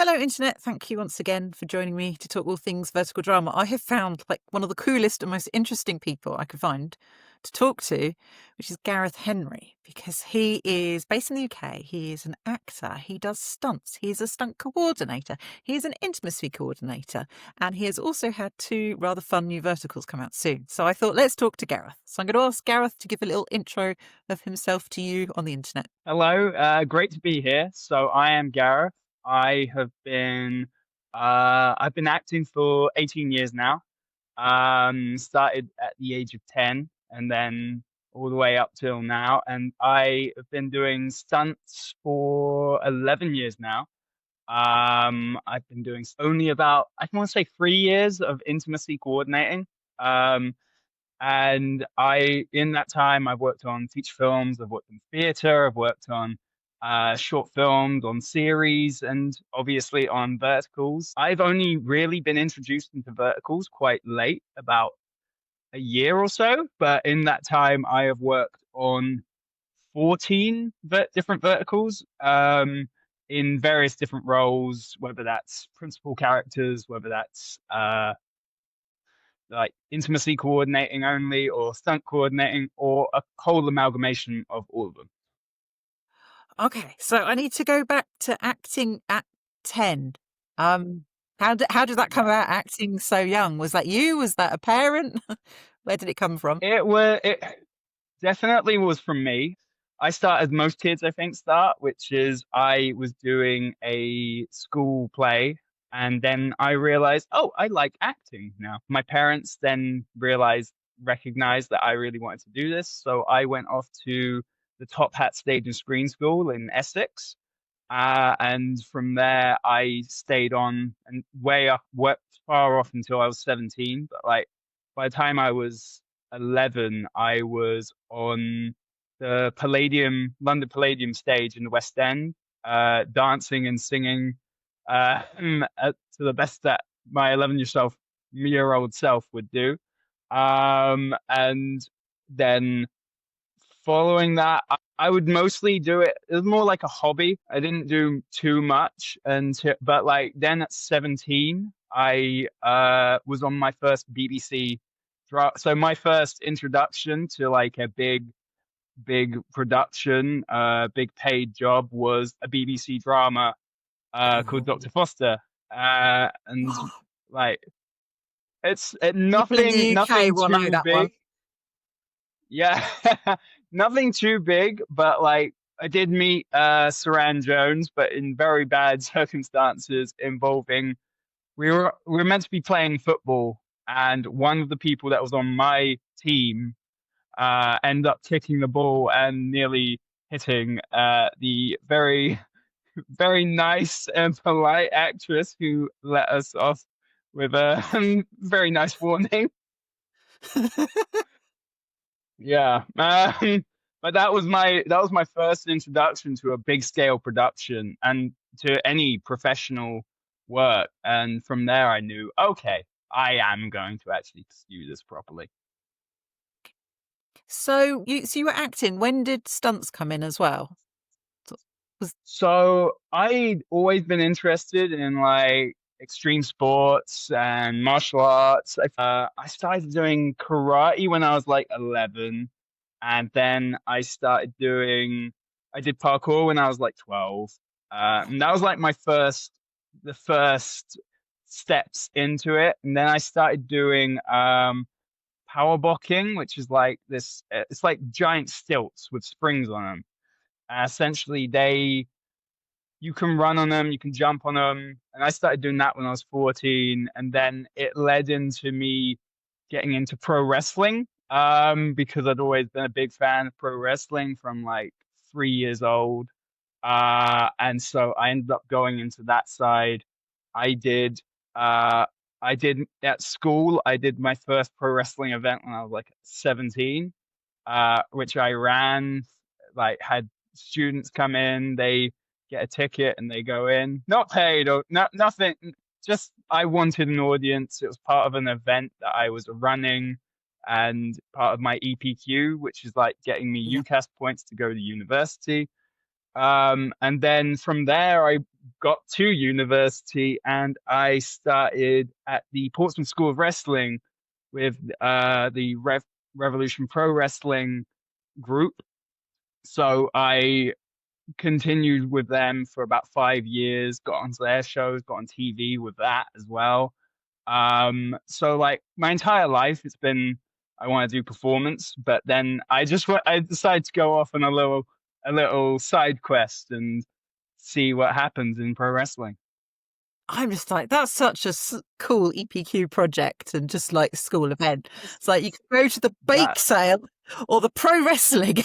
Hello, Internet. Thank you once again for joining me to talk all things vertical drama. I have found one of the coolest and most interesting people I could find to talk to, which is Gareth Henry, because he is based in the UK. He is an actor. He does stunts. He's a stunt coordinator. He is an intimacy coordinator. And he has also had two rather fun new verticals come out soon. So I thought, let's talk to Gareth. So I'm going to ask Gareth to give a little intro of himself to you on the internet. Hello, great to be here. So I am Gareth. I've been acting for 18 years now. Started at the age of 10 and then all the way up till now. And I have been doing stunts for 11 years now. I've been doing only about, I want to say 3 years of intimacy coordinating. Um, in that time, I've worked on feature films, I've worked in theater, I've worked on short films, on series, and obviously on verticals. I've only really been introduced into verticals quite late, about a year or so. But in that time, I have worked on 14 different verticals in various different roles, whether that's principal characters, whether that's like intimacy coordinating only or stunt coordinating or a whole amalgamation of all of them. Okay, so I need to go back to acting at 10. How did that come about, acting so young? Was that you? Was that a parent? Where did it come from? It definitely was from me. I started as most kids I think start, which is I was doing a school play and then I realized, oh, I like acting now. My parents then recognized that I really wanted to do this. So I went off to the Top Hat Stage and Screen School in Essex. And from there, I stayed on and way up, worked far off until I was 17. But like by the time I was 11, I was on the London Palladium stage in the West End, dancing and singing to the best that my 11-year-old self would do. And then following that, I would mostly do it. It was more like a hobby. I didn't do too much but like then at 17, I was on my first BBC so my first introduction to like a big production, big paid job was a BBC drama called Oh. Dr. Foster. And like it's People in the UK nothing will know too that one. big. Yeah, nothing too big, but like I did meet Saran Jones, but in very bad circumstances involving we were meant to be playing football, and one of the people that was on my team ended up kicking the ball and nearly hitting the very nice and polite actress who let us off with a very nice warning. Yeah. But that was my first introduction to a big scale production and to any professional work. And from there I knew, okay, I am going to actually pursue this properly. So you were acting. When did stunts come in as well? So- Was So I'd always been interested in like extreme sports and martial arts. I started doing karate when I was like 11, and then I did parkour when I was like 12. And that was like the first steps into it. And then I started doing power bocking, which is like it's like giant stilts with springs on them. Essentially, you can run on them, you can jump on them. And I started doing that when I was 14. And then it led into me getting into pro wrestling because I'd always been a big fan of pro wrestling from like 3 years old. And so I ended up going into that side. I did, uh, I did at school, I did my first pro wrestling event when I was like 17, which I ran, like had students come in, they get a ticket and they go in, not paid or nothing. Just I wanted an audience. It was part of an event that I was running and part of my EPQ, which is like getting me yeah. UCAS points to go to university. And then from there, I got to university and I started at the Portsmouth School of Wrestling with the Revolution Pro Wrestling group. So I continued with them for about 5 years, got onto their shows, got on TV with that as well. So like my entire life, it's been I want to do performance, but then I decided to go off on a little side quest and see what happens in pro wrestling. I'm just like, that's such a cool EPQ project and just like school event. It's It's like you can go to the bake that sale or the pro wrestling.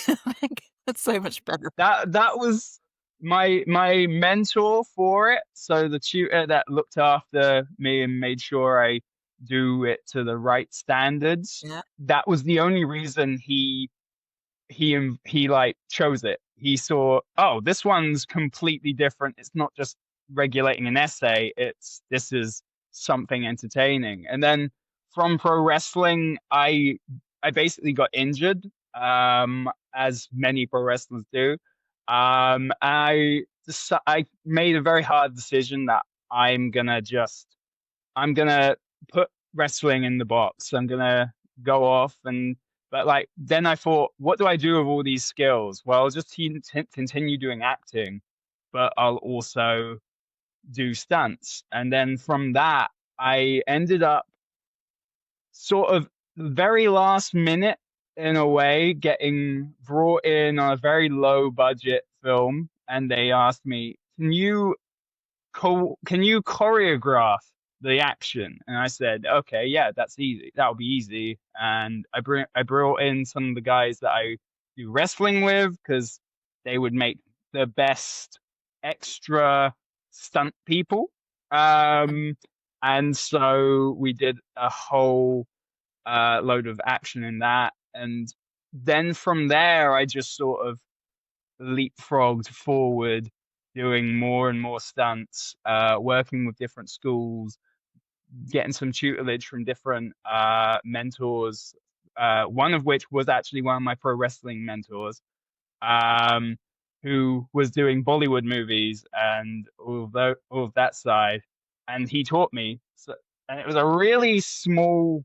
Like, that's so much better. that was my mentor for it. So the tutor that looked after me and made sure I do it to the right standards. Yeah. That was the only reason he like chose it. He saw, oh, this one's completely different. It's not just regulating an essay. This is something entertaining. And then from pro wrestling, I basically got injured, as many pro wrestlers do. I made a very hard decision that I'm gonna put wrestling in the box. I'm gonna go off and but like then I thought, what do I do with all these skills? Well, I'll just continue doing acting, but I'll also do stunts. And then from that, I ended up sort of very last minute in a way getting brought in on a very low budget film, and they asked me, can you choreograph the action? And I said, okay, yeah, that's easy. That'll be easy. And I brought in some of the guys that I do wrestling with because they would make the best extra stunt people. Um, and so we did a whole load of action in that. And then from there, I just sort of leapfrogged forward, doing more and more stunts, working with different schools, getting some tutelage from different mentors. One of which was actually one of my pro wrestling mentors, um, who was doing Bollywood movies and all of that side, and he taught me. So, and it was a really small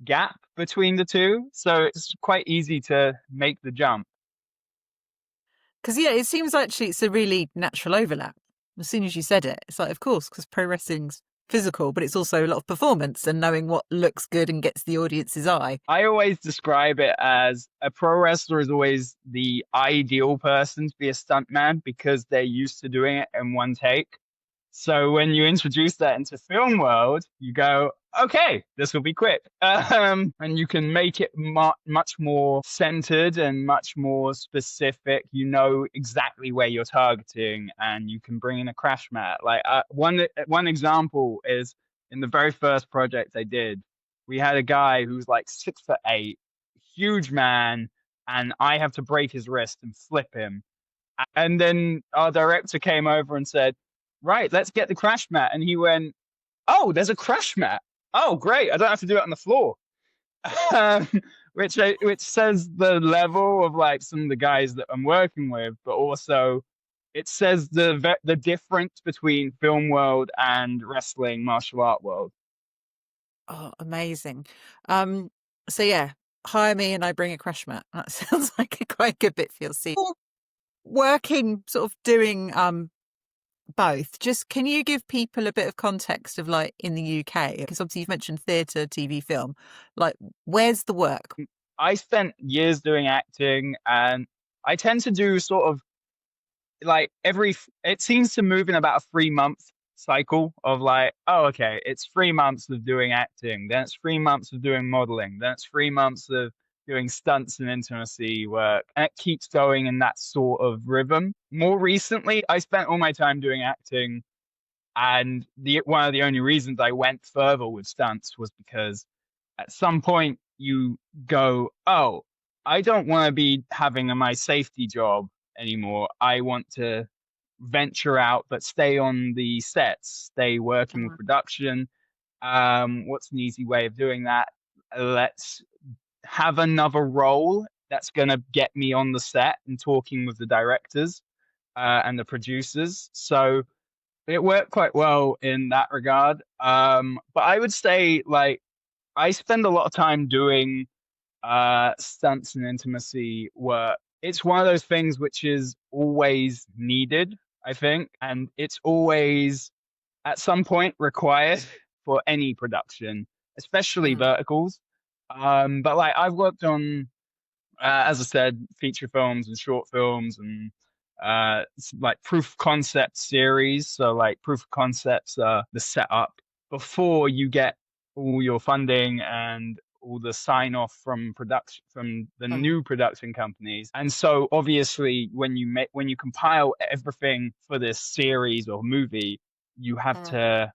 gap between the two, so it's quite easy to make the jump. Because, yeah, it seems actually it's a really natural overlap. As soon as you said it, it's like, of course, because pro wrestling's physical, but it's also a lot of performance and knowing what looks good and gets the audience's eye. I always describe it as a pro wrestler is always the ideal person to be a stuntman because they're used to doing it in one take. So when you introduce that into film world, you go, okay, this will be quick. And you can make it much more centered and much more specific. You know exactly where you're targeting, and you can bring in a crash mat. Like one example is in the very first project I did, we had a guy who was like 6'8", huge man, and I have to break his wrist and flip him. And then our director came over and said, right, let's get the crash mat. And he went, oh, there's a crash mat. Oh, great. I don't have to do it on the floor. um, which says the level of like some of the guys that I'm working with, but also it says the difference between film world and wrestling martial art world. Oh, amazing. Um, so yeah, hire me and I bring a crash mat. That sounds like a quite good bit for your scene. Working, sort of doing both. Just can you give people a bit of context of like in the UK? Because obviously you've mentioned theatre, TV, film. Like, where's the work? I spent years doing acting, and I tend to do sort of like it seems to move in about a 3 month cycle of like, oh, okay, it's 3 months of doing acting, then it's 3 months of doing modeling, then it's 3 months of doing stunts and intimacy work, and it keeps going in that sort of rhythm. More recently, I spent all my time doing acting, and the one of the only reasons I went further with stunts was because at some point you go, oh, I don't want to be having my safety job anymore. I want to venture out, but stay on the sets, stay working with production. What's an easy way of doing that? Let's have another role that's going to get me on the set and talking with the directors and the producers. So it worked quite well in that regard. But I would say like I spend a lot of time doing stunts and intimacy work. It's one of those things which is always needed, I think, and it's always at some point required for any production, especially Mm, verticals. But like I've worked on, as I said, feature films and short films and like proof of concept series. So like proof of concepts are the setup before you get all your funding and all the sign off from production from the mm, new production companies. And so obviously when you compile everything for this series or movie, you have mm, to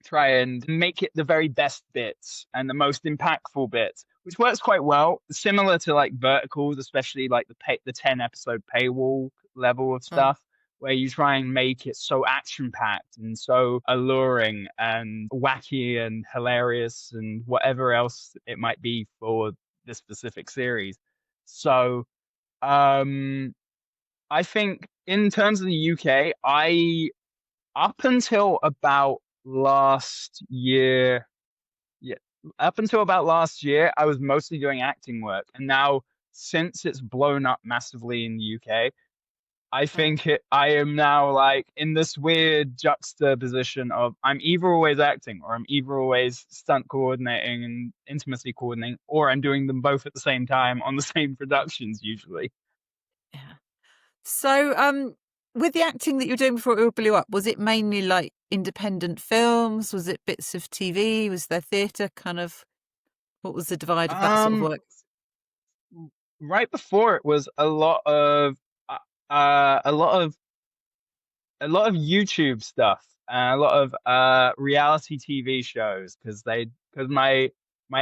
try and make it the very best bits and the most impactful bits, which works quite well. Similar to like verticals, especially like the 10 episode paywall level of mm. stuff, where you try and make it so action packed and so alluring and wacky and hilarious and whatever else it might be for the specific series. So, um, I think in terms of the UK, I up until about last year, yeah, up until about last year, I was mostly doing acting work. And now, since it's blown up massively in the UK, I Mm. think I am now like in this weird juxtaposition of I'm either always acting or I'm either always stunt coordinating and intimacy coordinating, or I'm doing them both at the same time on the same productions usually. Yeah. So, with the acting that you were doing before it all blew up, was it mainly like independent films? Was it bits of TV? Was there theatre? Kind of, what was the divide of that sort of Um, work? right before it was uh, a lot of YouTube stuff and a lot of reality TV shows because my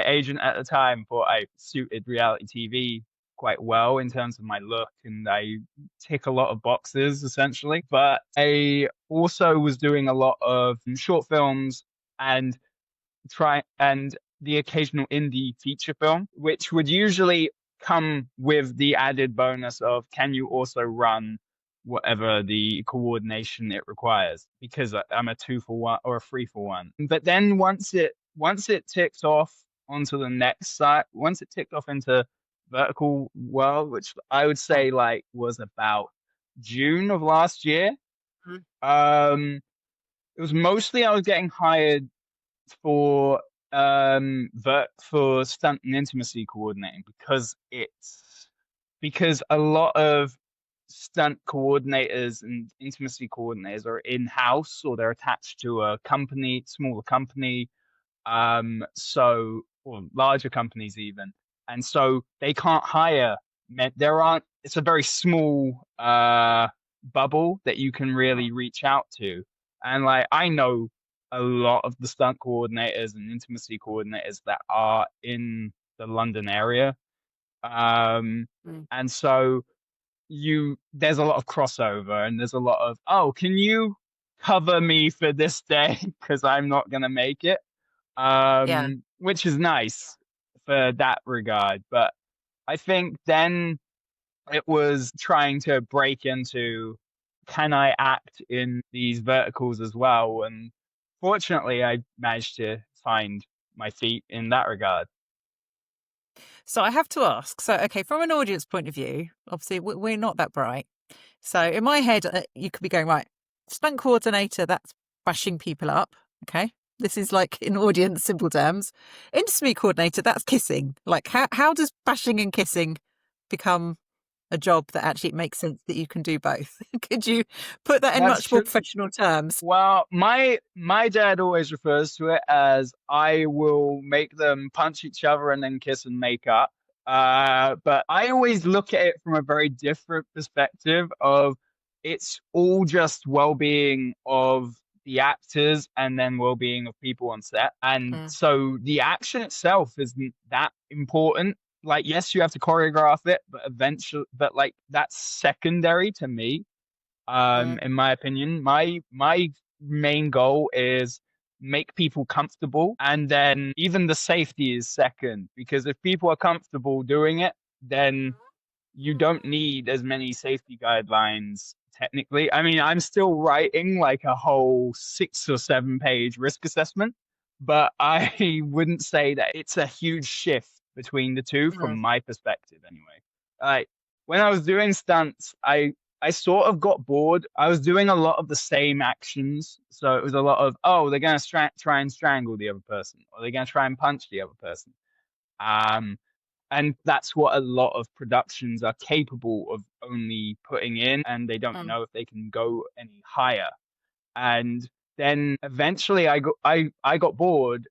agent at the time thought I suited reality TV quite well in terms of my look and I tick a lot of boxes essentially. But I also was doing a lot of short films and try and the occasional indie feature film, which would usually come with the added bonus of can you also run whatever the coordination it requires because I'm a 2 for 1 or a 3 for 1. But then once it ticks off onto the next side, once it ticked off into vertical world, which I would Mm, say like was about June of last year, mm, um, it was mostly I was getting hired for for stunt and intimacy coordinating because a lot of stunt coordinators and intimacy coordinators are in-house or they're attached to a company, smaller company, or larger companies even. And so they can't hire there aren't it's a very small bubble that you can mm. really reach out to. And like I know a lot of the stunt coordinators and intimacy coordinators that are in the London area. Um Mm. and so you there's a lot of crossover and there's a lot of, oh, can you cover me for this day because I'm not gonna make it, Yeah. which is nice for that regard. But I think then it was trying to break into can I act in these verticals as well? And fortunately, I managed to find my feet in that regard. So I have to ask. So, okay, from an audience point of view, obviously we're not that bright. So in my head, you could be going, right, stunt coordinator, that's bashing people up. Okay. This is like in audience simple terms. Intimacy coordinator, that's kissing. Like how does bashing and kissing become a job that actually makes sense that you can do both? Could you put that in That's much more true. professional terms? Well, my dad always refers to it as I will make them punch each other and then kiss and make up. But I always look at it from a very different perspective of it's all just well-being of the actors and then well-being of people on set. And Mm, so the action itself isn't that important. Like, yes, you have to choreograph it, but eventually, but like that's secondary to me, mm, in my opinion. My main goal is make people comfortable, and then even the safety is second, because if people are comfortable doing it, then you don't need as many safety guidelines technically. I mean, I'm still writing like a whole 6 or 7 page risk assessment, but I wouldn't say that it's a huge shift between the two from Mm, my perspective anyway. Like when I was doing stunts, I sort of got bored. I was doing a lot of the same actions. So it was a lot of, oh, they're going to try and strangle the other person, or they're going to try and punch the other person. Um, and that's what a lot of productions are capable of only putting in, and they don't mm, know if they can go any higher. And then eventually I got bored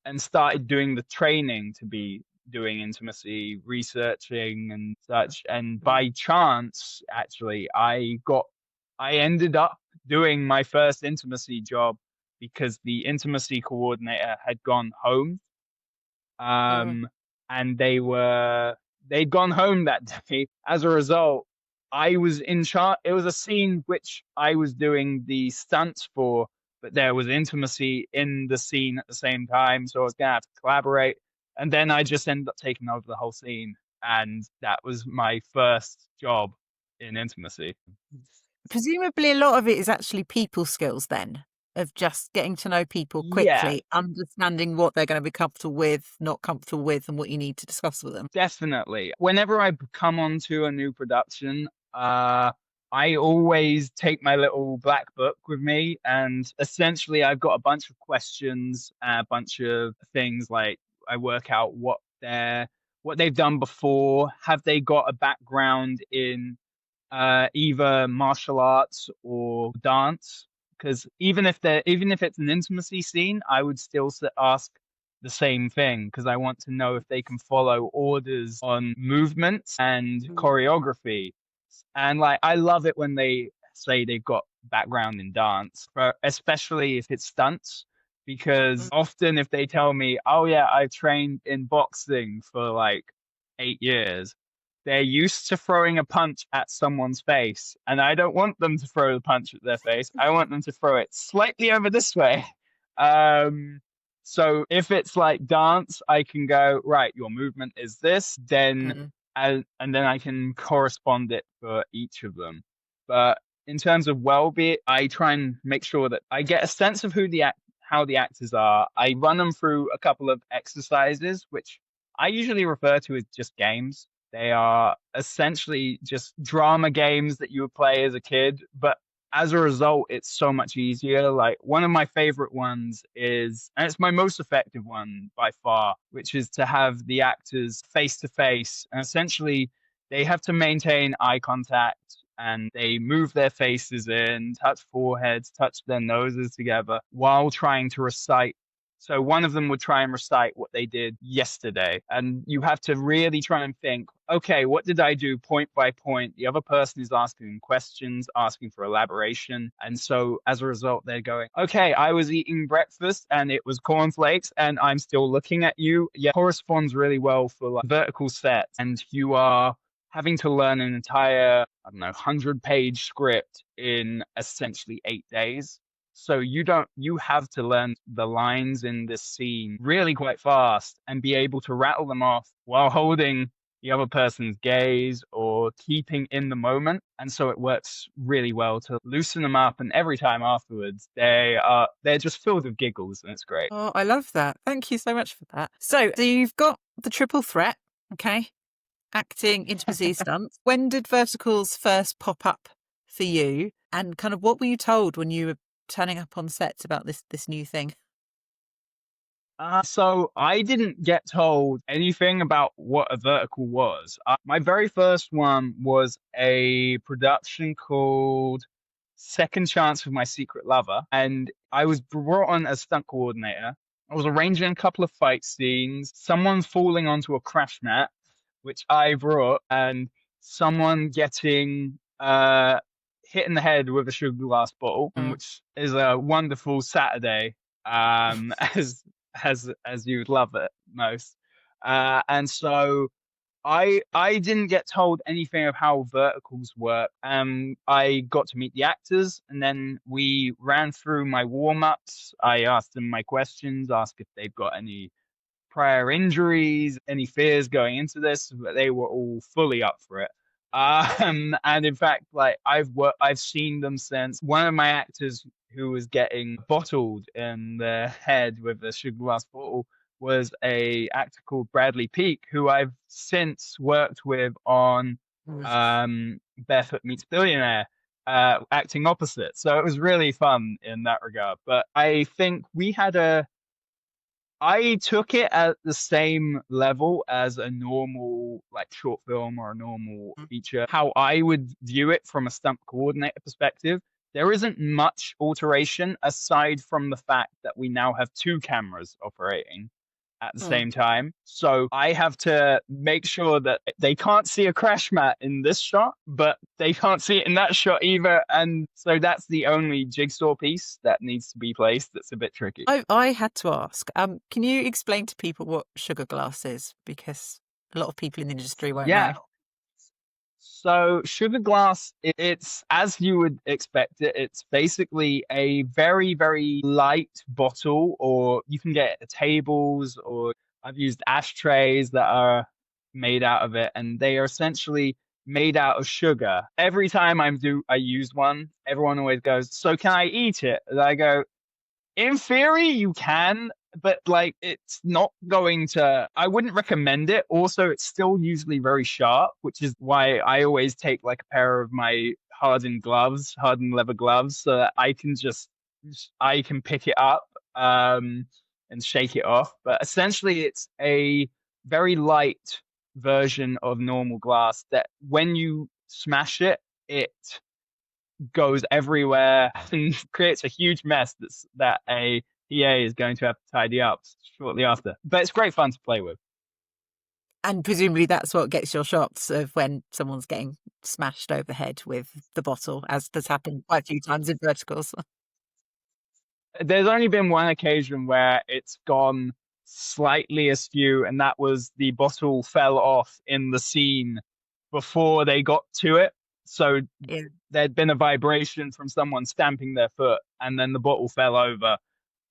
and started doing the training to be doing intimacy, researching and such. And mm, by chance, actually, I ended up doing my first intimacy job because the intimacy coordinator had gone home. mm. Um, and they'd gone home that day. As a result, I was in charge. It was a scene which I was doing the stunts for, but there was intimacy in the scene at the same time, so I was gonna have to collaborate. And then I just ended up taking over the whole scene, and that was my first job in intimacy. Presumably, a lot of it is actually people skills then, of just getting to know people Yeah, quickly, understanding what they're going to be comfortable with, not comfortable with, and what you need to discuss with them. definitely. Whenever I come onto a new production, I always take my little black book with me, and essentially, I've got a bunch of questions, a bunch of things like I work out what they've done before. Have they got a background in either martial arts or dance? Because even if it's an intimacy scene, I would still ask the same thing because I want to know if they can follow orders on movements and Mm, choreography. And like I love it when they say they've got background in dance, but especially if it's stunts. Because mm. often if they tell me, oh yeah, I trained in boxing for like 8 years, they're used to throwing a punch at someone's face, and I don't want them to throw the punch at their face. I want them to throw it slightly over this way. Um, so if it's like dance, I can go, right, your movement is this, then Mm. and then I can correspond it for each of them. But in terms of well-being, I try and make sure that I get a sense of how the actors are. I run them through a couple of exercises, which I usually refer to as just games. They are essentially just drama games that you would play as a kid, but as a result, it's so much easier. Like one of my favorite ones is, and it's my most effective one by far, which is to have the actors face to face. And essentially, they have to maintain eye contact and they move their faces in, touch foreheads, touch their noses together while trying to recite. So one of them would try and recite what they did yesterday. And you have to really try and think, okay, what did I do point by point? The other person is asking questions, asking for elaboration. And so as a result, they're going, okay, I was eating breakfast and it was cornflakes and I'm still looking at you. Yeah, corresponds really well for like vertical sets. And you are having to learn an entire, I don't know, 100-page script in essentially 8 days. So you have to learn the lines in this scene really quite fast and be able to rattle them off while holding the other person's gaze or keeping in the moment. And so it works really well to loosen them up. And every time afterwards, they're just filled with giggles and it's great. Oh, I love that. Thank you so much for that. So you've got the triple threat, okay? Acting, intimacy, stunts. When did verticals first pop up for you? And kind of what were you told when you were turning up on sets about this new thing? So I didn't get told anything about what a vertical was. My very first one was a production called Second Chance with My Secret Lover, and I was brought on as stunt coordinator. I was arranging a couple of fight scenes, someone falling onto a crash mat, which I brought, and someone getting hit in the head with a sugar glass bottle, Mm. which is a wonderful Saturday, as as you would love it most. And so I didn't get told anything of how verticals work. I got to meet the actors, and then we ran through my warm ups. I asked them my questions, asked if they've got any prior injuries, any fears going into this, but they were all fully up for it. And in fact, like I've seen them since. One of my actors who was getting bottled in the head with a sugar glass bottle was a actor called Bradley Peake, who I've since worked with on Barefoot Meets Billionaire, acting opposite. So it was really fun in that regard. But I think I took it at the same level as a normal like short film or a normal feature. How I would view it from a stunt coordinator perspective, there isn't much alteration aside from the fact that we now have two cameras operating at the Mm. same time. So I have to make sure that they can't see a crash mat in this shot, but they can't see it in that shot either. And so that's the only jigsaw piece that needs to be placed that's a bit tricky. I had to ask, can you explain to people what sugar glass is? Because a lot of people in the industry won't Yeah, know. so sugar glass, it's as you would expect it. It's basically a very, very light bottle, or you can get tables, or I've used ashtrays that are made out of it, and they are essentially made out of sugar. Every time I use one, everyone always goes, "So can I eat it?" And I go, in theory, you can, but like it's not going to. I wouldn't recommend it. Also, it's still usually very sharp, which is why I always take like a pair of my hardened leather gloves, so that I can pick it up and shake it off. But essentially, it's a very light version of normal glass that when you smash it, it goes everywhere and creates a huge mess that a PA is going to have to tidy up shortly after. But it's great fun to play with. And presumably that's what gets your shots of when someone's getting smashed over the head with the bottle, as does happen quite a few times in verticals. There's only been one occasion where it's gone slightly askew, and that was the bottle fell off in the scene before they got to it. So Yeah. there'd been a vibration from someone stamping their foot, and then the bottle fell over.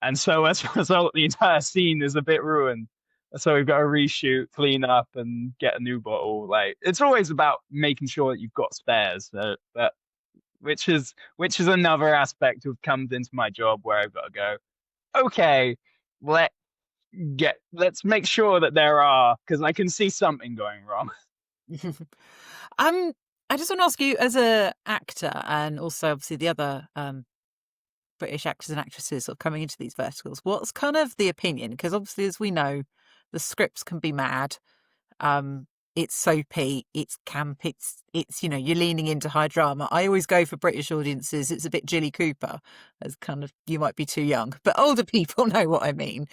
And so as a result, the entire scene is a bit ruined. So we've got to reshoot, clean up, and get a new bottle. Like it's always about making sure that you've got spares. But which is another aspect of comes into my job where I've got to go. Okay, let let's make sure that there are, because I can see something going wrong. um, I just want to ask you, as a actor, and also obviously the other British actors and actresses sort of coming into these verticals, what's kind of the opinion? Because obviously, as we know, the scripts can be mad. Um, it's soapy, it's camp, it's you're leaning into high drama. I always go for British audiences. It's a bit Jilly Cooper, as kind of you might be too young, but older people know what I mean.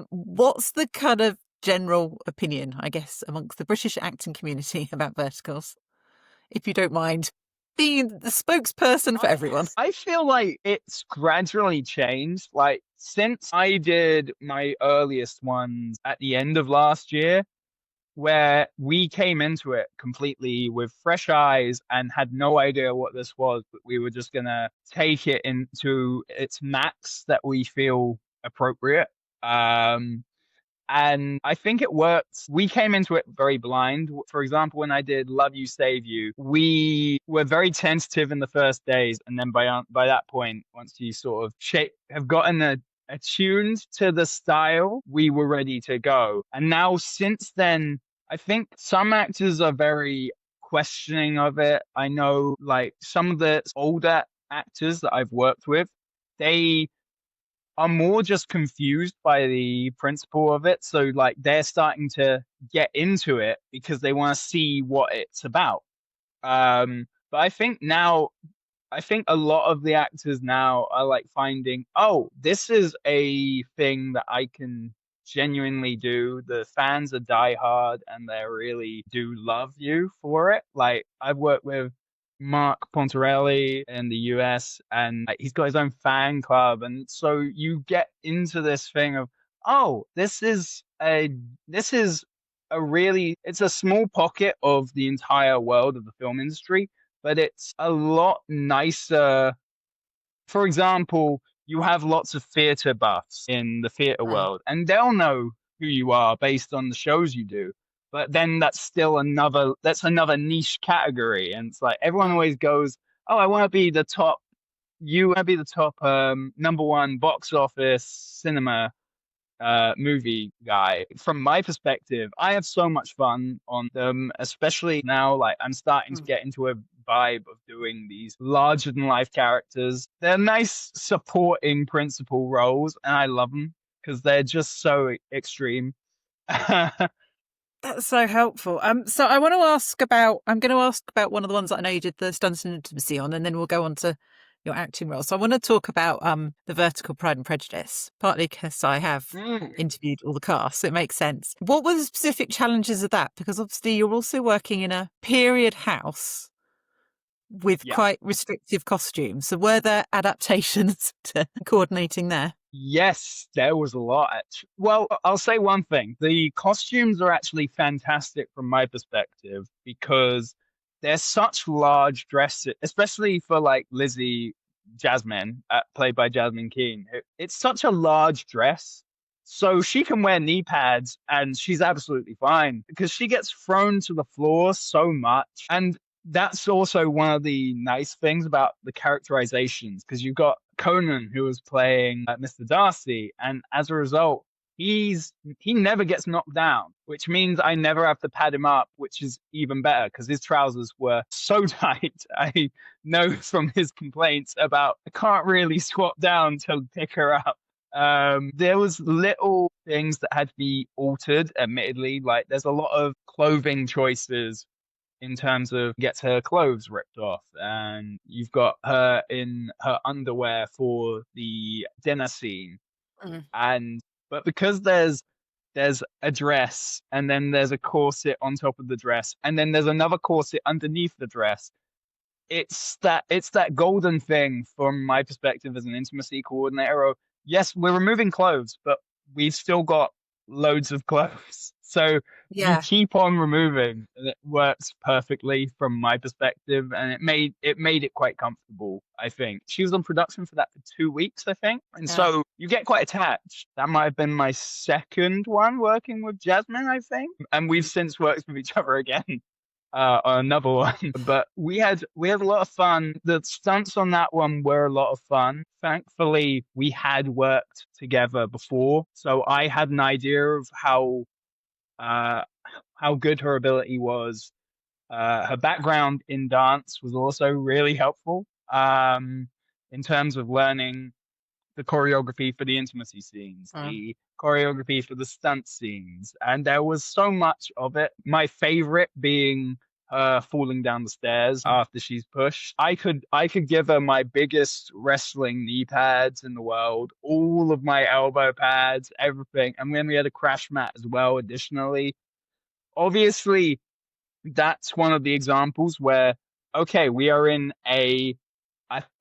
What's the kind of general opinion, I guess, amongst the British acting community about verticals? If you don't mind being the spokesperson for everyone. I feel like it's gradually changed. Like since I did my earliest ones at the end of last year, where we came into it completely with fresh eyes and had no idea what this was, but we were just gonna take it into its max that we feel appropriate. Um, and I think it worked. We came into it very blind. For example, when I did Love You, Save You, we were very tentative in the first days. And then by that point, once you sort of have gotten attuned to the style, we were ready to go. And now, since then, I think some actors are very questioning of it. I know, like, some of the older actors that I've worked with, they are more just confused by the principle of it. So like they're starting to get into it because they want to see what it's about. But I think a lot of the actors now are like finding, oh, this is a thing that I can genuinely do. The fans are diehard and they really do love you for it. Like I've worked with Mark Pontarelli in the US, and like, he's got his own fan club, and so you get into this thing of, oh, this is a really, it's a small pocket of the entire world of the film industry, but it's a lot nicer. For example, you have lots of theater buffs in the theater Mm. world, and they'll know who you are based on the shows you do. but then that's another niche category. And it's like everyone Mm. always goes, oh, I want to be the top, you want to be the top number one box office cinema movie guy. From my perspective, I have so much fun on them, especially now. Like I'm starting to Mm. get into a vibe of doing these larger than life characters. They're nice supporting principal roles, and I love them because they're just so extreme. That's so helpful. So I'm going to ask about one of the ones that I know you did the stunts and intimacy on, and then we'll go on to your acting role. So I want to talk about the vertical Pride and Prejudice, partly because I have Mm, interviewed all the cast, so it makes sense. What were the specific challenges of that? Because obviously you're also working in a period house with yeah. quite restrictive costumes. So were there adaptations to coordinating there? Yes, there was a lot. Well, I'll say one thing. The costumes are actually fantastic from my perspective because they're such large dresses, especially for like Lizzie Jasmine, played by Jasmine Keane. It's such a large dress. So she can wear knee pads and she's absolutely fine because she gets thrown to the floor so much. And that's also one of the nice things about the characterizations because you've got Conan who was playing Mr. Darcy, and as a result, he never gets knocked down, which means I never have to pad him up, which is even better because his trousers were so tight. I know from his complaints about I can't really squat down to pick her up. There was little things that had to be altered, admittedly. Like there's a lot of clothing choices in terms of gets her clothes ripped off, and you've got her in her underwear for the dinner scene. Mm. And but because there's a dress, and then there's a corset on top of the dress, and then there's another corset underneath the dress, it's that golden thing from my perspective as an intimacy coordinator of yes, we're removing clothes, but we've still got loads of clothes. So you Yeah. keep on removing, and it works perfectly from my perspective, and it made it quite comfortable, I think. She was on production for that for 2 weeks, I think. And Yeah. so you get quite attached. That might have been my second one working with Jasmine, I think. And we've since worked with each other again on another one. But we had a lot of fun. The stunts on that one were a lot of fun. Thankfully, we had worked together before, so I had an idea of uh, how good her ability was. Her background in dance was also really helpful in terms of learning the choreography for the intimacy scenes, Mm. the choreography for the stunt scenes, and there was so much of it. My favorite being her falling down the stairs after she's pushed. I could give her my biggest wrestling knee pads in the world, all of my elbow pads, everything, and then we had a crash mat as well. Additionally, obviously, that's one of the examples where okay, we are in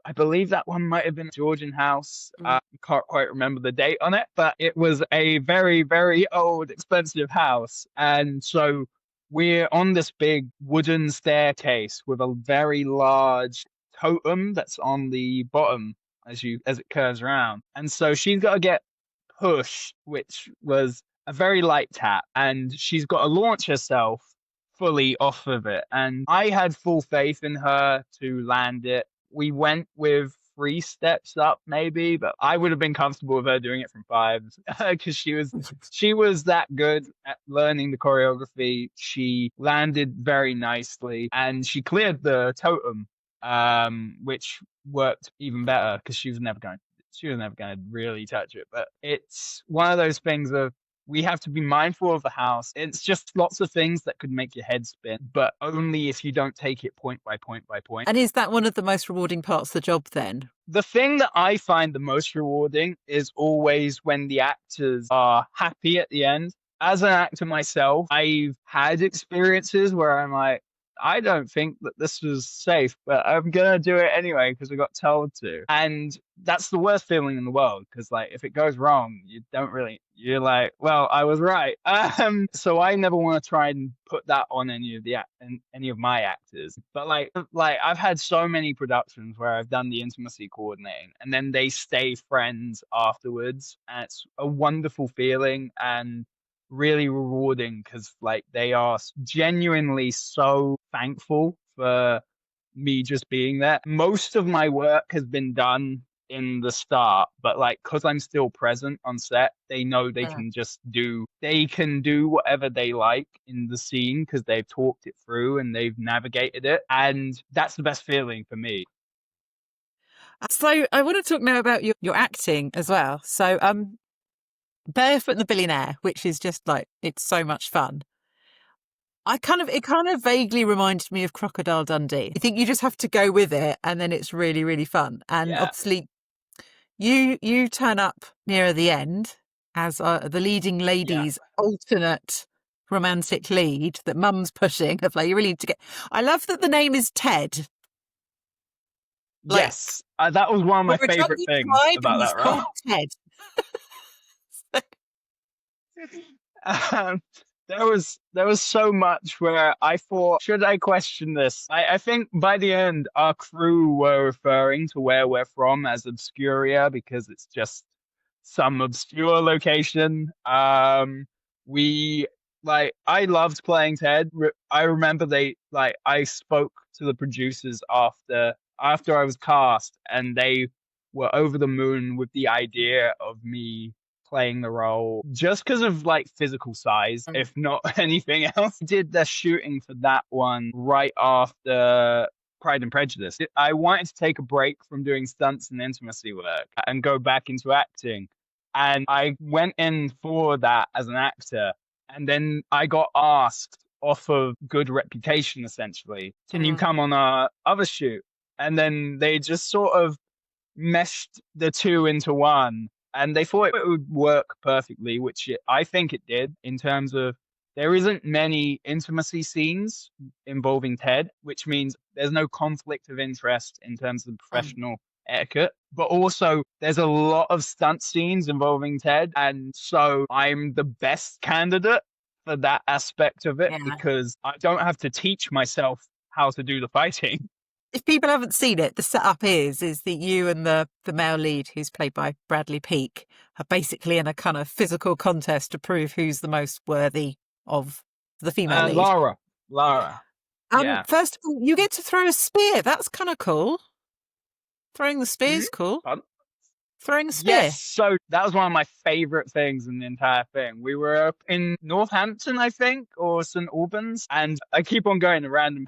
I believe that one might have been Georgian house. Mm. Can't quite remember the date on it, but it was a very, very old, expensive house. And so we're on this big wooden staircase with a very large totem that's on the bottom as it curves around. And so she's got to get pushed, which was a very light tap, and she's got to launch herself fully off of it. And I had full faith in her to land it. We went with 3 steps up maybe, but I would have been comfortable with her doing it from 5 because she was that good at learning the choreography. She landed very nicely and she cleared the totem, which worked even better because she was never going to really touch it. But it's one of those things of we have to be mindful of the house. It's just lots of things that could make your head spin, but only if you don't take it point by point by point. And is that one of the most rewarding parts of the job then? The thing that I find the most rewarding is always when the actors are happy at the end. As an actor myself, I've had experiences where I'm like, I don't think that this was safe, but I'm gonna do it anyway because I got told to. And that's the worst feeling in the world because, like, if it goes wrong, you're like, well, I was right. So I never want to try and put that on any of my actors. But like I've had so many productions where I've done the intimacy coordinating, and then they stay friends afterwards, and it's a wonderful feeling. And really rewarding because like they are genuinely so thankful for me just being there. Most of my work has been done in the start, but like because I'm still present on set, they know they can do whatever they like in the scene because they've talked it through and they've navigated it. And that's the best feeling for me. So I want to talk now about your acting as well. So Barefoot and the Billionaire, which is just like it's so much fun. It kind of vaguely reminded me of Crocodile Dundee. I think you just have to go with it, and then it's really, really fun. And Yeah. obviously, you turn up nearer the end as the leading Yeah. lady's alternate romantic lead that Mum's pushing. Of like, you really need to get. I love that the name is Ted. Like Yes. That was one of we're my a favorite junkie things tribe, and about he's that role. called Ted. Um, there was so much where I thought, should I question this? I think by the end, our crew were referring to where we're from as Obscuria because it's just some obscure location. We I loved playing Ted. I remember I spoke to the producers after I was cast, and they were over the moon with the idea of me playing the role just because of like physical size, if not anything else. Did the shooting for that one right after Pride and Prejudice. I wanted to take a break from doing stunts and intimacy work and go back into acting. And I went in for that as an actor. And then I got asked off of good reputation, essentially, can you come on our other shoot? And then they just sort of meshed the two into one, and they thought it would work perfectly, I think it did in terms of there isn't many intimacy scenes involving Ted, which means there's no conflict of interest in terms of professional etiquette. But also, there's a lot of stunt scenes involving Ted, and so I'm the best candidate for that aspect of it because I don't have to teach myself how to do the fighting. If people haven't seen it, the setup is that you and the male lead, who's played by Bradley Peake, are basically in a kind of physical contest to prove who's the most worthy of the female lead. Lara. Yeah. First of all, you get to throw a spear. That's kind of cool. Throwing the spear is cool. Fun. Throwing a spear. Yes, so that was one of my favorite things in the entire thing. We were up in Northampton, I think, or St. Albans, and I keep on going to random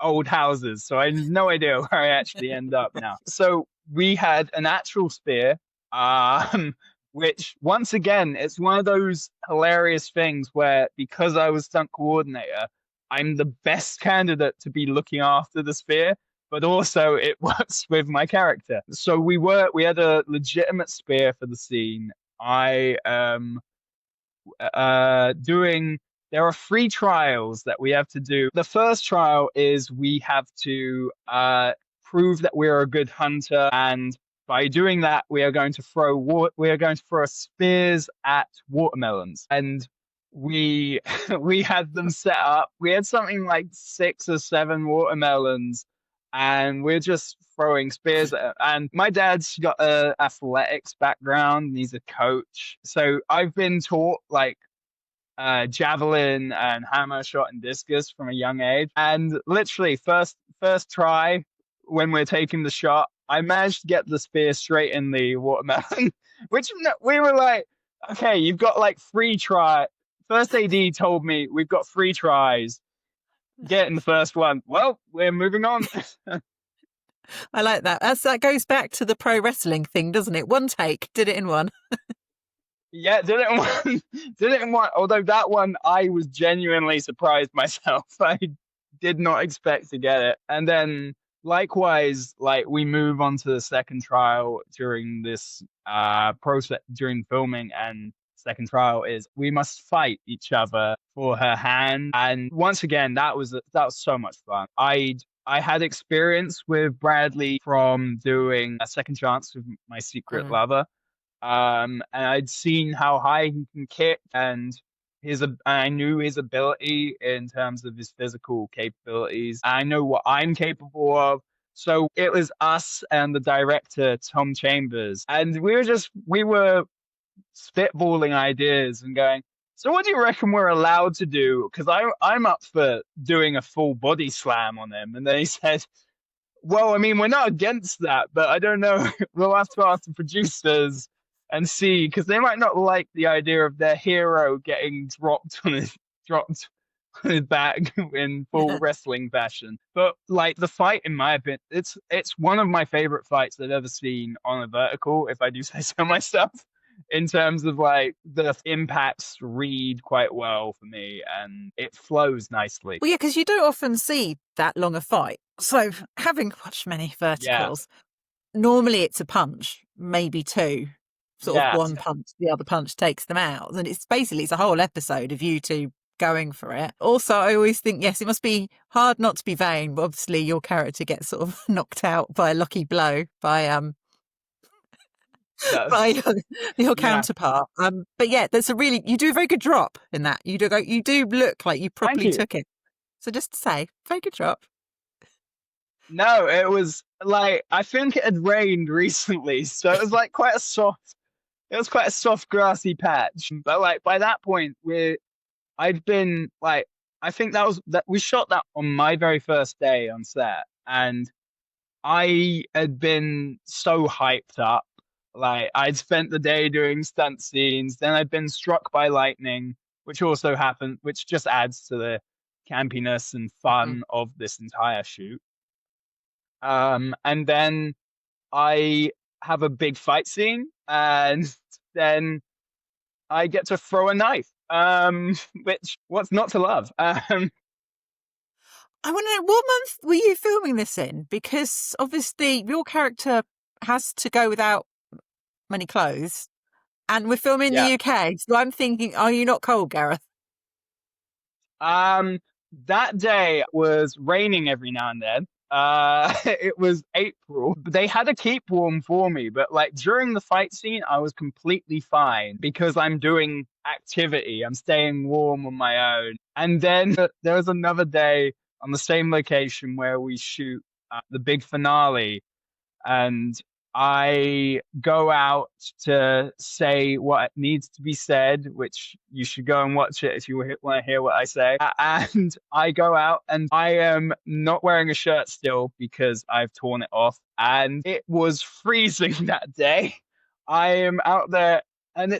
old houses, so I have no idea where I actually end up now. So we had an actual spear, which once again, it's one of those hilarious things where because I was stunt coordinator, I'm the best candidate to be looking after the spear, but also it works with my character. So we had a legitimate spear for the scene. I doing there are 3 trials that we have to do. The first trial is we have to prove that we're a good hunter, and by doing that, we are going to throw spears at watermelons. And we we had them set up. We had something like 6 or 7 watermelons, and we're just throwing spears at it. And my dad's got a athletics background, and he's a coach, so I've been taught like javelin and hammer shot and discus from a young age. And literally first try when we're taking the shot, I managed to get the spear straight in the watermelon, which we were like, okay, you've got like 3 tries. First AD told me we've got 3 tries. Get in the first one. Well, we're moving on. I like that. That goes back to the pro wrestling thing, doesn't it? One take, did it in one. Yeah, did it in one. Did it in one. Although that one, I was genuinely surprised myself. I did not expect to get it. And then likewise, like we move on to the second trial during this process during filming, and second trial is we must fight each other for her hand. And once again, that was so much fun. I had experience with Bradley from doing A Second Chance with My Secret Lover. And I'd seen how high he can kick, and I knew his ability in terms of his physical capabilities. I know what I'm capable of. So it was us and the director, Tom Chambers, and we were spitballing ideas and going, So what do you reckon we're allowed to do? Because I'm up for doing a full body slam on him. And then he said, well, I mean, we're not against that, but I don't know. We'll have to ask the producers and see, because they might not like the idea of their hero getting dropped on his back in full wrestling fashion. But like the fight, in my opinion, it's one of my favorite fights I've ever seen on a vertical, if I do say so myself. In terms of like the impacts read quite well for me and it flows nicely. Well, yeah, because you don't often see that long a fight. So, having watched many Yeah. verticals, normally it's a punch, maybe two, sort of Yeah. one punch, the other punch takes them out. And it's a whole episode of you two going for it. Also, I always think, yes, it must be hard not to be vain, but obviously your character gets sort of knocked out by a lucky blow by your Yeah. counterpart. But yeah, you do a very good drop in that. You do look like you Thank properly you. took it. So just to say, very good drop. No, it was like I think it had rained recently, so it was like quite a soft grassy patch. But like by that point, I'd been like I think that we shot that on my very first day on set, and I had been so hyped up. Like I'd spent the day doing stunt scenes, then I'd been struck by lightning, which also happened, which just adds to the campiness and Mhm. fun of this entire shoot. And then I have a big fight scene, and then I get to throw a knife. Which what's not to love? I want to know, what month were you filming this in? Because obviously your character has to go without many clothes, and we're filming in the Yeah. UK. So I'm thinking, are you not cold, Gareth? Um, that day was raining every now and then. It was April. They had to keep warm for me, but like during the fight scene, I was completely fine because I'm doing activity. I'm staying warm on my own. And then there was another day on the same location where we shoot the big finale, and I go out to say what needs to be said, which you should go and watch it if you want to hear what I say. And I go out and I am not wearing a shirt still because I've torn it off. And it was freezing that day. I am out there and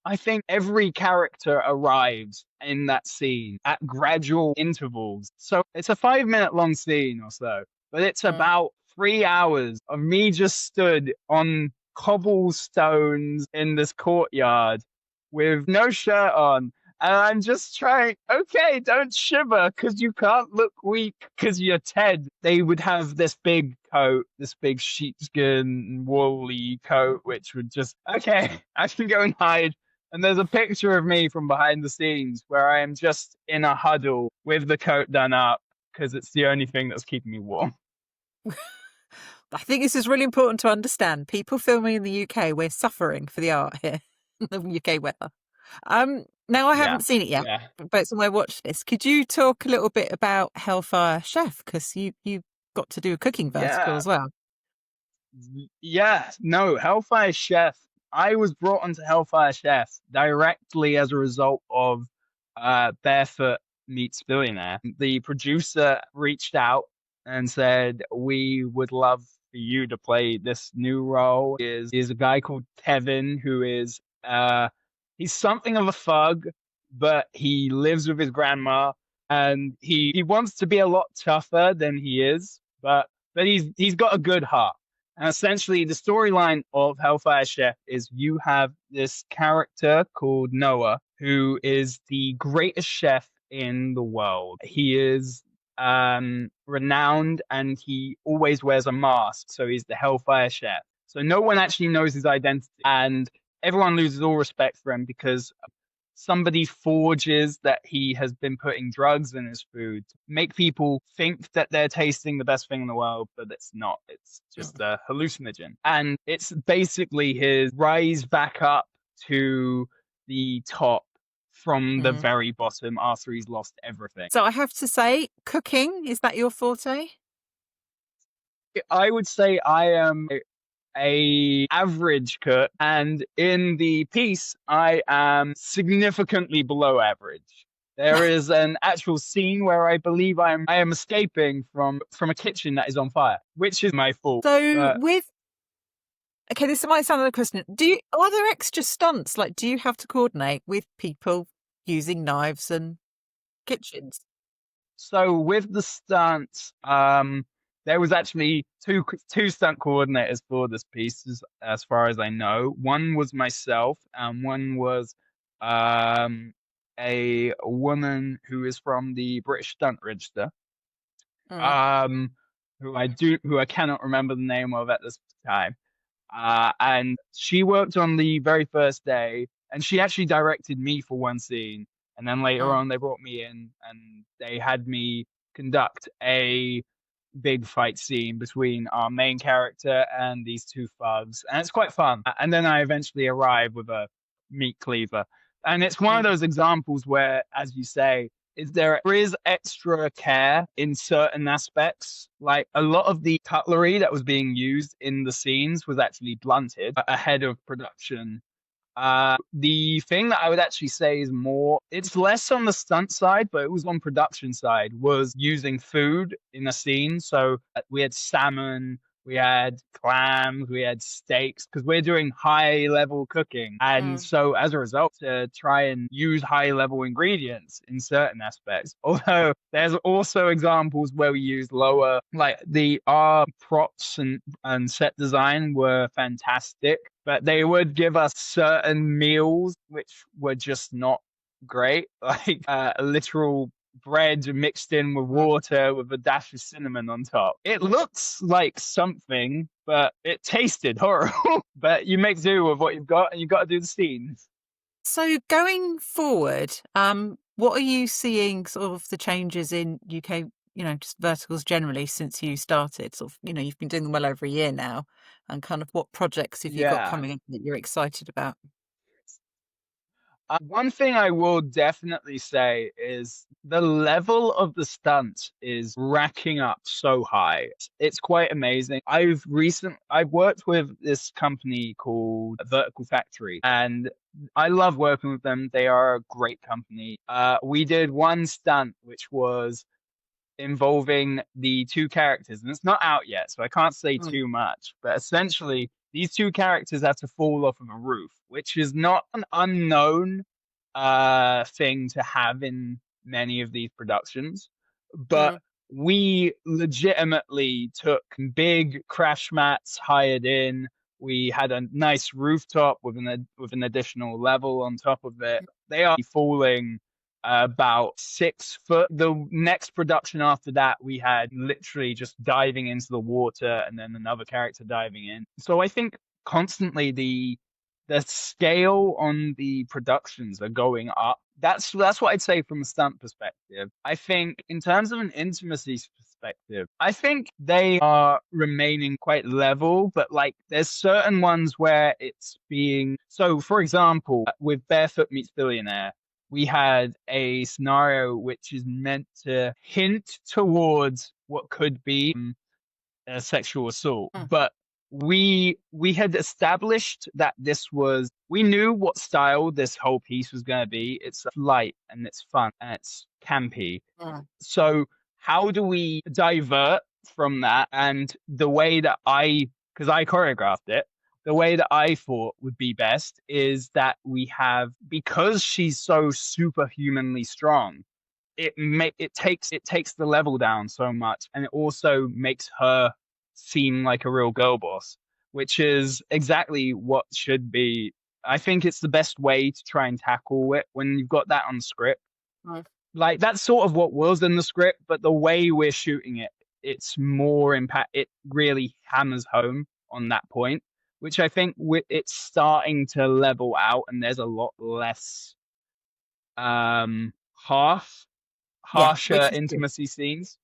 I think every character arrives in that scene at gradual intervals. So it's a 5 minute long scene or so, but it's Mm. about 3 hours of me just stood on cobblestones in this courtyard with no shirt on. And I'm just trying, okay, don't shiver because you can't look weak because you're Ted. They would have this big coat, this big sheepskin woolly coat, which would just, okay, I can go and hide. And there's a picture of me from behind the scenes where I am just in a huddle with the coat done up because it's the only thing that's keeping me warm. I think this is really important to understand. People filming in the UK, we're suffering for the art here, the UK weather. Now I Yeah. haven't seen it yet, Yeah. but somewhere watch this. Could you talk a little bit about Hellfire Chef? Because you got to do a cooking vertical Yeah. as well. Yeah. No, Hellfire Chef. I was brought onto Hellfire Chef directly as a result of Barefoot Meets Billionaire. The producer reached out and said, we would love for you to play this new role. Is a guy called Kevin who is he's something of a thug, but he lives with his grandma and he wants to be a lot tougher than he is, but he's got a good heart. And essentially, the storyline of Hellfire Chef is you have this character called Noah, who is the greatest chef in the world. He is renowned and he always wears a mask. So he's the Hellfire Chef. So no one actually knows his identity. And everyone loses all respect for him because somebody forges that he has been putting drugs in his food to make people think that they're tasting the best thing in the world, but it's not. It's just a hallucinogen. And it's basically his rise back up to the top from the Mm. very bottom after he's lost everything. So I have to say, cooking, is that your forte? I would say I am a average cook, and in the piece, I am significantly below average. There is an actual scene where I believe I am escaping from a kitchen that is on fire, which is my fault. So But with okay, this might sound like a question. Are there extra stunts? Like, do you have to coordinate with people using knives and kitchens? so with the stunts, there was actually two stunt coordinators for this piece, as far as I know. One was myself, and one was um a woman who is from the British Stunt Register, Mm, um, who I cannot remember the name of at this time. And she worked on the very first day, and she actually directed me for one scene. And then later mm, on, they brought me in and they had me conduct a big fight scene between our main character and these two thugs. And it's quite fun. And then I eventually arrive with a meat cleaver. And it's one of mm, those examples where, as you say, there is extra care in certain aspects. Like a lot of the cutlery that was being used in the scenes was actually blunted ahead of production. The thing that I would actually say is more, it's less on the stunt side, but it was on production side, was using food in a scene. So we had salmon, we had clams, we had steaks, because we're doing high level cooking. And mm. so as a result, to try and use high level ingredients in certain aspects. Although there's also examples where we use lower, like our props and set design were fantastic, but they would give us certain meals which were just not great, like literal bread mixed in with Mm. water with a dash of cinnamon on top. It looks like something, but it tasted horrible. But you make do with what you've got, and you've got to do the scenes. So going forward, what are you seeing sort of the changes in UK, just verticals generally since you started? Sort of, you've been doing them well over a year now, and kind of what projects have you got Yeah. coming up that you're excited about? One thing I will definitely say is the level of the stunt is racking up so high. It's quite amazing. I've worked with this company called Vertical Factory, and I love working with them. They are a great company. We did one stunt which was involving the two characters, and it's not out yet, so I can't say Mm, too much. But essentially, these two characters have to fall off of a roof, which is not an unknown thing to have in many of these productions. But mm, we legitimately took big crash mats hired in. We had a nice rooftop with an additional level on top of it. They are falling about 6 foot. The next production after that, we had literally just diving into the water and then another character diving in. So I think constantly the scale on the productions are going up. That's what I'd say from a stunt perspective. I think in terms of an intimacy perspective, I think they are remaining quite level, but like there's certain ones where it's being so, for example, with Barefoot Meets Billionaire, we had a scenario which is meant to hint towards what could be a sexual assault, mm, but we had established that we knew what style this whole piece was going to be. It's light and it's fun and it's campy. mm, So how do we divert from that? And the way that because I choreographed it, the way that I thought would be best is that because she's so superhumanly strong, it takes the level down so much, and it also makes her seem like a real girl boss, which is exactly what should be. I think it's the best way to try and tackle it when you've got that on script. mm. Like that's sort of what was in the script, but the way we're shooting it, it's more impact. It really hammers home on that point, which I think it's starting to level out, and there's a lot less um harsh Yeah, harsher which is good. intimacy scenes.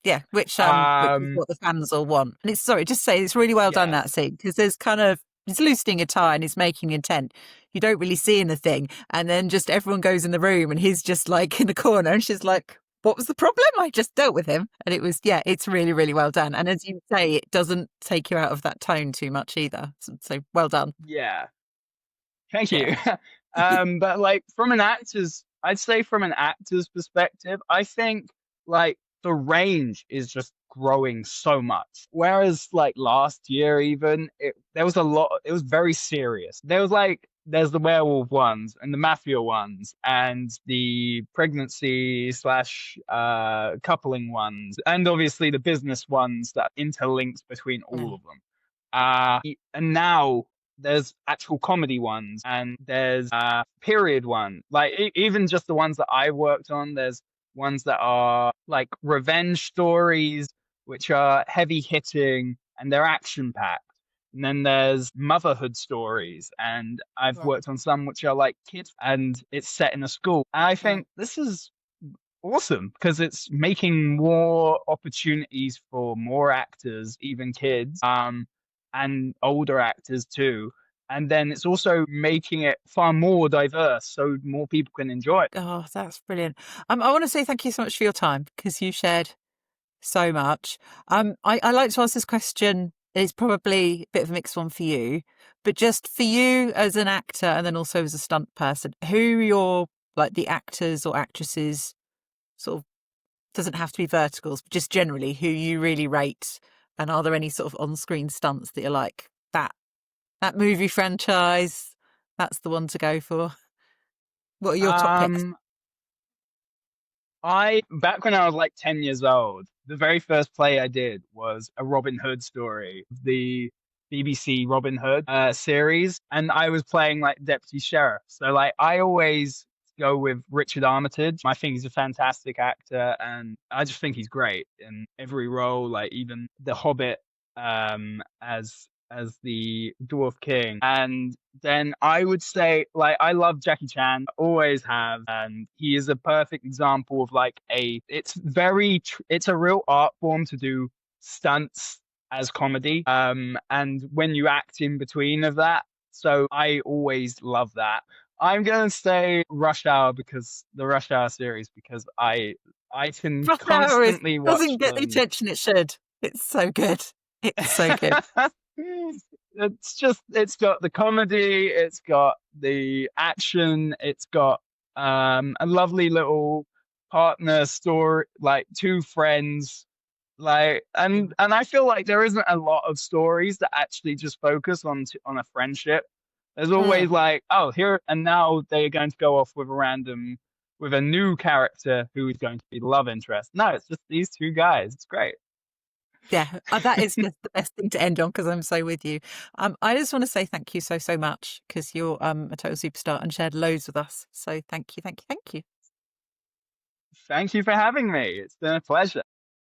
Yeah, which is Um, what the fans all want. And it's sorry, just say it's really well done yeah, that scene because there's kind of he's loosening a tie and he's making intent. You don't really see anything, and then just everyone goes in the room and he's just like in the corner, and she's like, what was the problem? I just dealt with him. And it was, yeah, it's really, really well done. And as you say, it doesn't take you out of that tone too much either. So well done. Yeah. Thank Yeah. you. But like I'd say from an actor's perspective, I think like the range is just growing so much. Whereas like last year, even there was a lot. It was very serious. There's the werewolf ones and the mafia ones and the pregnancy slash coupling ones and obviously the business ones that interlinks between all Mm. of them. And now there's actual comedy ones and there's period one. Like even just the ones that I worked on, there's ones that are like revenge stories, which are heavy hitting and they're action packed. And then there's motherhood stories, and I've Yeah. worked on some which are like kids, and it's set in a school. And I Mm. think this is awesome because it's making more opportunities for more actors, even kids, and older actors too. And then it's also making it far more diverse so more people can enjoy it. Oh, that's brilliant. I want to say thank you so much for your time because you shared so much. I like to ask this question. It's probably a bit of a mixed one for you, but just for you as an actor and then also as a stunt person, who are your like the actors or actresses sort of doesn't have to be verticals, but just generally who you really rate, and are there any sort of on-screen stunts that you're like that movie franchise, that's the one to go for? What are your top picks? Um, I back when I was like 10 years old, the very first play I did was a Robin Hood story, the BBC Robin Hood series, and I was playing like deputy sheriff. So like I always go with Richard Armitage. I think he's a fantastic actor, and I just think he's great in every role. Like even The Hobbit, as the Dwarf King, and then I would say, like, I love Jackie Chan, always have, and he is a perfect example of like it's a real art form to do stunts as comedy, and when you act in between of that. So I always love that. I'm gonna say Rush Hour because the Rush Hour series because I can Rush Hour is constantly watch doesn't get the them. attention it should. It's so good. It's so good. It's got the comedy, it's got the action, it's got a lovely little partner story, like two friends, like Mm. and I feel like there isn't a lot of stories that actually just focus on a friendship. There's always Mm. like, oh, here and now they're going to go off with a new character who is going to be the love interest. No, it's just these two guys. It's great. Yeah, that is just the best thing to end on because I'm so with you. I just want to say thank you so so much because you're a total superstar and shared loads with us. So thank you, thank you, thank you. Thank you for having me. It's been a pleasure.